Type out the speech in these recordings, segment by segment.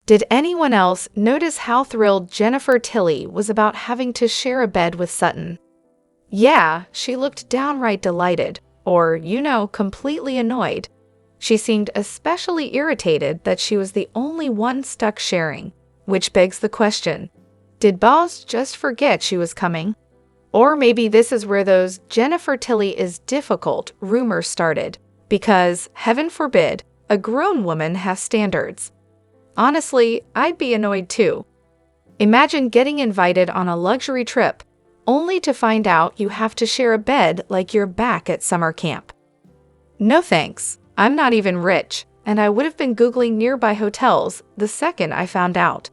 Did anyone else notice how thrilled Jennifer Tilly was about having to share a bed with Sutton? Yeah, she looked downright delighted, or, completely annoyed. She seemed especially irritated that she was the only one stuck sharing, which begs the question, did Boz just forget she was coming? Or maybe this is where those Jennifer Tilly is difficult rumors started, because, heaven forbid, a grown woman has standards. Honestly, I'd be annoyed too. Imagine getting invited on a luxury trip, only to find out you have to share a bed like you're back at summer camp. No thanks, I'm not even rich, and I would have been Googling nearby hotels the second I found out.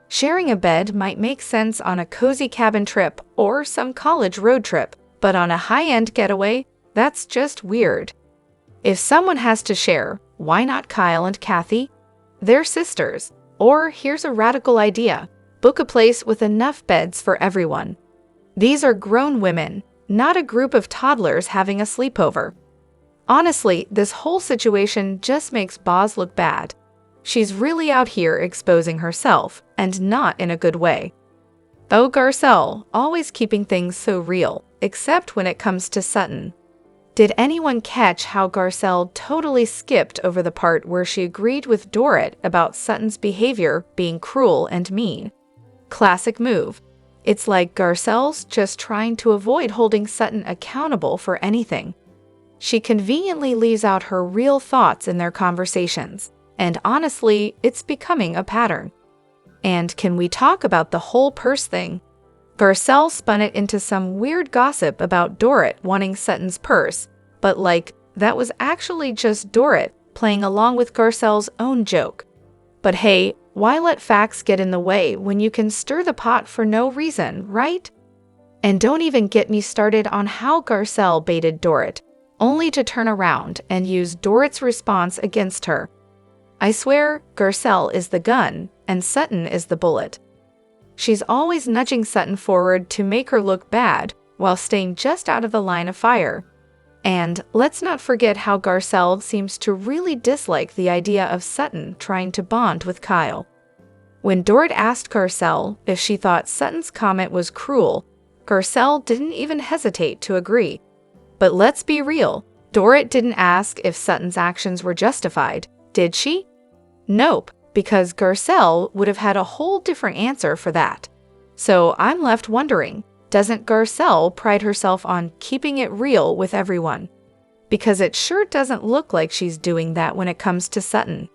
Sharing a bed might make sense on a cozy cabin trip or some college road trip, but on a high-end getaway, that's just weird. If someone has to share, why not Kyle and Kathy? They're sisters. Or here's a radical idea. Book a place with enough beds for everyone. These are grown women, not a group of toddlers having a sleepover. Honestly, this whole situation just makes Boz look bad. She's really out here exposing herself, and not in a good way. Oh, Garcelle, always keeping things so real, except when it comes to Sutton. Did anyone catch how Garcelle totally skipped over the part where she agreed with Dorrit about Sutton's behavior being cruel and mean? Classic move. It's like Garcelle's just trying to avoid holding Sutton accountable for anything. She conveniently leaves out her real thoughts in their conversations, and honestly, it's becoming a pattern. And can we talk about the whole purse thing? Garcelle spun it into some weird gossip about Dorrit wanting Sutton's purse, but that was actually just Dorrit playing along with Garcelle's own joke. But hey, why let facts get in the way when you can stir the pot for no reason, right? And don't even get me started on how Garcelle baited Dorrit, only to turn around and use Dorrit's response against her. I swear, Garcelle is the gun, and Sutton is the bullet. She's always nudging Sutton forward to make her look bad, while staying just out of the line of fire. And let's not forget how Garcelle seems to really dislike the idea of Sutton trying to bond with Kyle. When Dorrit asked Garcelle if she thought Sutton's comment was cruel, Garcelle didn't even hesitate to agree. But let's be real, Dorrit didn't ask if Sutton's actions were justified, did she? Nope, because Garcelle would have had a whole different answer for that. So I'm left wondering, doesn't Garcelle pride herself on keeping it real with everyone? Because it sure doesn't look like she's doing that when it comes to Sutton.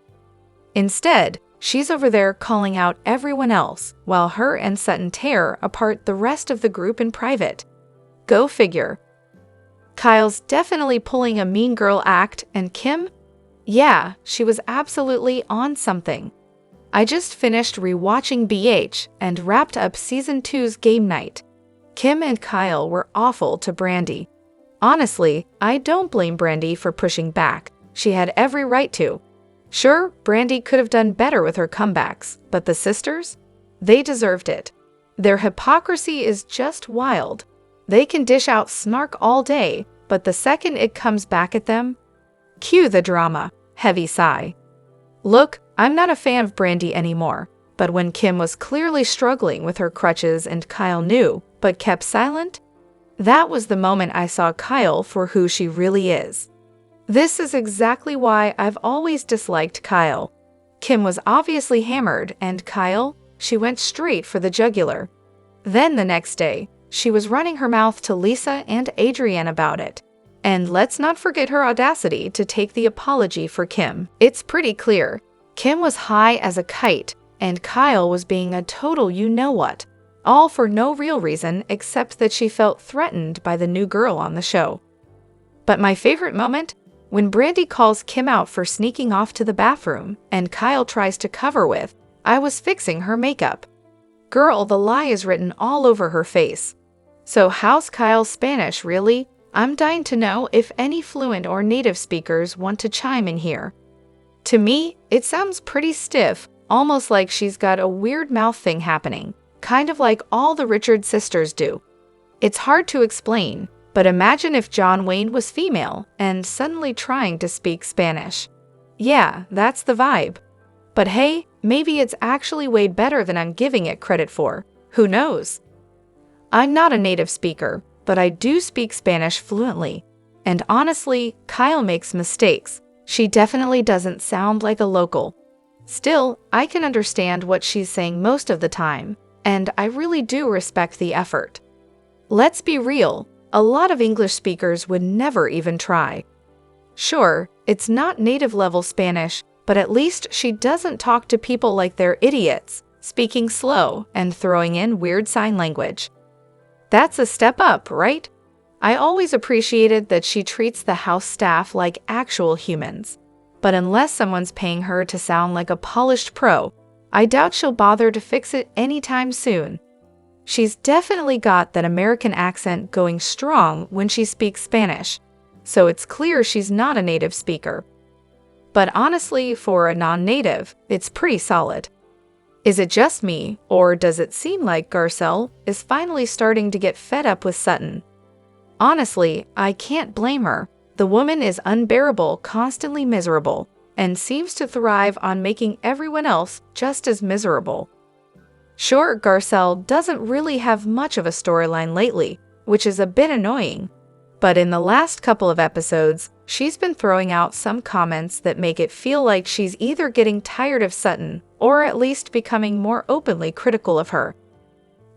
Instead, she's over there calling out everyone else, while her and Sutton tear apart the rest of the group in private. Go figure. Kyle's definitely pulling a mean girl act, and Kim? Yeah, she was absolutely on something. I just finished rewatching BH and wrapped up Season 2's game night. Kim and Kyle were awful to Brandi. Honestly, I don't blame Brandi for pushing back. She had every right to. Sure, Brandi could have done better with her comebacks, but the sisters? They deserved it. Their hypocrisy is just wild. They can dish out snark all day, but the second it comes back at them, cue the drama. Heavy sigh. Look, I'm not a fan of Brandi anymore, but when Kim was clearly struggling with her crutches and Kyle knew, but kept silent, that was the moment I saw Kyle for who she really is. This is exactly why I've always disliked Kyle. Kim was obviously hammered, and Kyle, she went straight for the jugular. Then the next day, she was running her mouth to Lisa and Adrienne about it. And let's not forget her audacity to take the apology for Kim. It's pretty clear. Kim was high as a kite, and Kyle was being a total you-know-what, all for no real reason except that she felt threatened by the new girl on the show. But my favorite moment? When Brandi calls Kim out for sneaking off to the bathroom, and Kyle tries to cover with, "I was fixing her makeup." Girl, the lie is written all over her face. So how's Kyle's Spanish, really? I'm dying to know if any fluent or native speakers want to chime in here. To me, it sounds pretty stiff, almost like she's got a weird mouth thing happening, kind of like all the Richards sisters do. It's hard to explain, but imagine if John Wayne was female and suddenly trying to speak Spanish. Yeah, that's the vibe. But hey, maybe it's actually way better than I'm giving it credit for. Who knows? I'm not a native speaker, but I do speak Spanish fluently. And honestly, Kyle makes mistakes. She definitely doesn't sound like a local. Still, I can understand what she's saying most of the time, and I really do respect the effort. Let's be real, a lot of English speakers would never even try. Sure, it's not native-level Spanish, but at least she doesn't talk to people like they're idiots, speaking slow and throwing in weird sign language. That's a step up, right? I always appreciated that she treats the house staff like actual humans. But unless someone's paying her to sound like a polished pro, I doubt she'll bother to fix it anytime soon. She's definitely got that American accent going strong when she speaks Spanish, so it's clear she's not a native speaker. But honestly, for a non-native, it's pretty solid. Is it just me, or does it seem like Garcelle is finally starting to get fed up with Sutton? Honestly, I can't blame her. The woman is unbearable, constantly miserable, and seems to thrive on making everyone else just as miserable. Sure, Garcelle doesn't really have much of a storyline lately, which is a bit annoying. But in the last couple of episodes, she's been throwing out some comments that make it feel like she's either getting tired of Sutton or at least becoming more openly critical of her.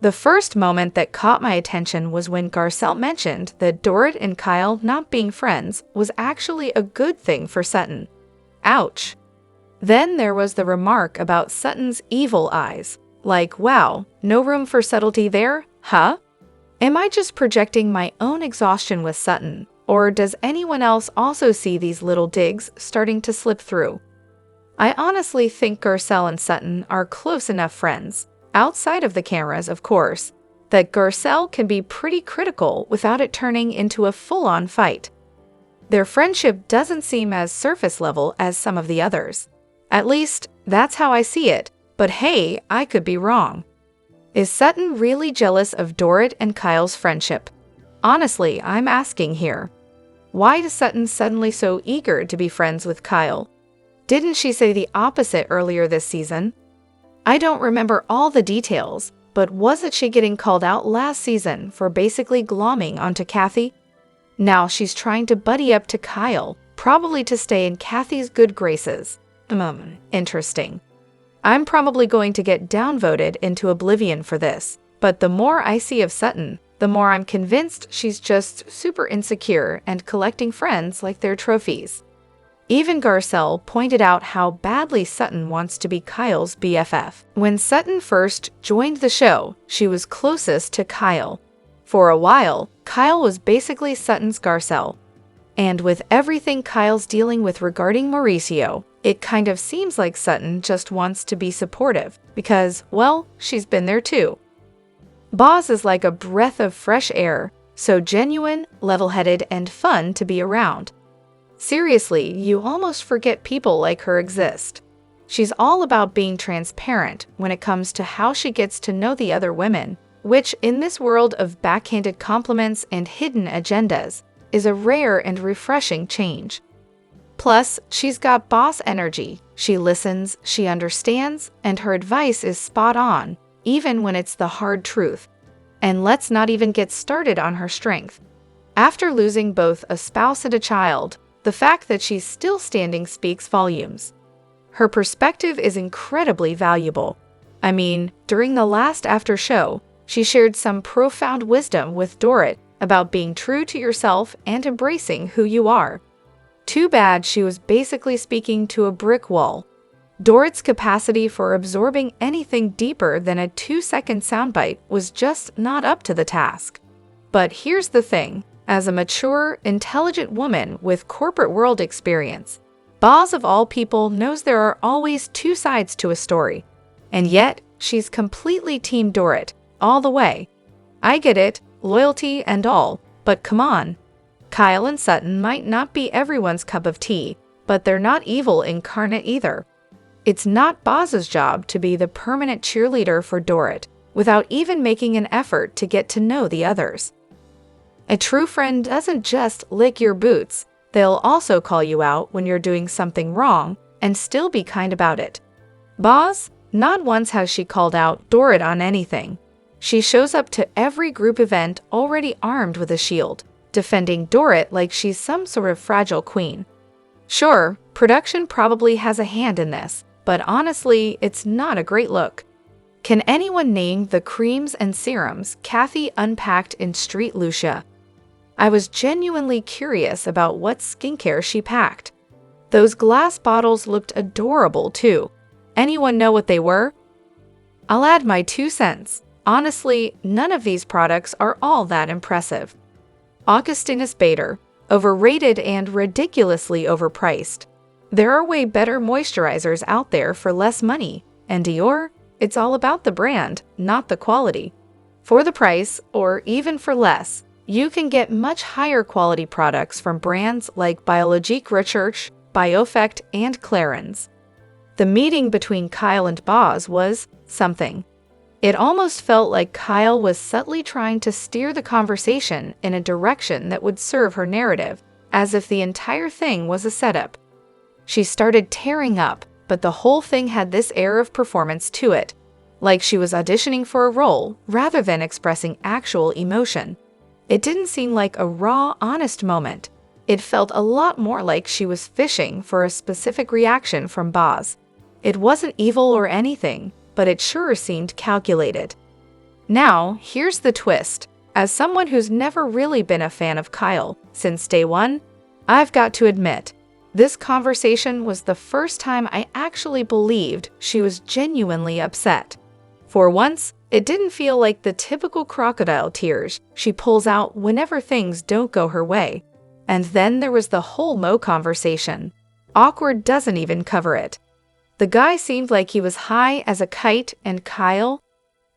The first moment that caught my attention was when Garcelle mentioned that Dorit and Kyle not being friends was actually a good thing for Sutton. Ouch. Then there was the remark about Sutton's evil eyes. Like, wow, no room for subtlety there, huh? Am I just projecting my own exhaustion with Sutton, or does anyone else also see these little digs starting to slip through? I honestly think Garcelle and Sutton are close enough friends, outside of the cameras, of course, that Garcelle can be pretty critical without it turning into a full-on fight. Their friendship doesn't seem as surface level as some of the others. At least, that's how I see it, but hey, I could be wrong. Is Sutton really jealous of Dorit and Kyle's friendship? Honestly, I'm asking here. Why is Sutton suddenly so eager to be friends with Kyle? Didn't she say the opposite earlier this season? I don't remember all the details, but wasn't she getting called out last season for basically glomming onto Kathy? Now she's trying to buddy up to Kyle, probably to stay in Kathy's good graces. Interesting. I'm probably going to get downvoted into oblivion for this, but the more I see of Sutton, the more I'm convinced she's just super insecure and collecting friends like they're trophies. Even Garcelle pointed out how badly Sutton wants to be Kyle's BFF. When Sutton first joined the show, she was closest to Kyle. For a while, Kyle was basically Sutton's Garcelle. And with everything Kyle's dealing with regarding Mauricio, it kind of seems like Sutton just wants to be supportive because, well, she's been there too. Boz is like a breath of fresh air, so genuine, level-headed, and fun to be around. Seriously, you almost forget people like her exist. She's all about being transparent when it comes to how she gets to know the other women, which, in this world of backhanded compliments and hidden agendas, is a rare and refreshing change. Plus, she's got boss energy. She listens, she understands, and her advice is spot on, even when it's the hard truth. And let's not even get started on her strength. After losing both a spouse and a child, the fact that she's still standing speaks volumes. Her perspective is incredibly valuable. I mean, during the last after show, she shared some profound wisdom with Dorit about being true to yourself and embracing who you are. Too bad she was basically speaking to a brick wall. Dorit's capacity for absorbing anything deeper than a 2-second soundbite was just not up to the task. But here's the thing. As a mature, intelligent woman with corporate world experience, Boz of all people knows there are always two sides to a story. And yet, she's completely Team Dorit, all the way. I get it, loyalty and all, but come on. Kyle and Sutton might not be everyone's cup of tea, but they're not evil incarnate either. It's not Boz's job to be the permanent cheerleader for Dorit, without even making an effort to get to know the others. A true friend doesn't just lick your boots, they'll also call you out when you're doing something wrong and still be kind about it. Boz, not once has she called out Dorrit on anything. She shows up to every group event already armed with a shield, defending Dorrit like she's some sort of fragile queen. Sure, production probably has a hand in this, but honestly, it's not a great look. Can anyone name the creams and serums Kathy unpacked in Street Lucia? I was genuinely curious about what skincare she packed. Those glass bottles looked adorable too. Anyone know what they were? I'll add my 2 cents. Honestly, none of these products are all that impressive. Augustinus Bader, overrated and ridiculously overpriced. There are way better moisturizers out there for less money, and Dior? It's all about the brand, not the quality. For the price, or even for less, you can get much higher quality products from brands like Biologique Recherche, Biofect, and Clarins. The meeting between Kyle and Boz was something. It almost felt like Kyle was subtly trying to steer the conversation in a direction that would serve her narrative, as if the entire thing was a setup. She started tearing up, but the whole thing had this air of performance to it, like she was auditioning for a role rather than expressing actual emotion. It didn't seem like a raw, honest moment. It felt a lot more like she was fishing for a specific reaction from Boz. It wasn't evil or anything, but it sure seemed calculated. Now, here's the twist. As someone who's never really been a fan of Kyle since day one, I've got to admit, this conversation was the first time I actually believed she was genuinely upset. For once, it didn't feel like the typical crocodile tears she pulls out whenever things don't go her way. And then there was the whole Mo conversation. Awkward doesn't even cover it. The guy seemed like he was high as a kite, and Kyle?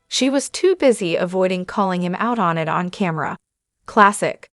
She was too busy avoiding calling him out on it on camera. Classic.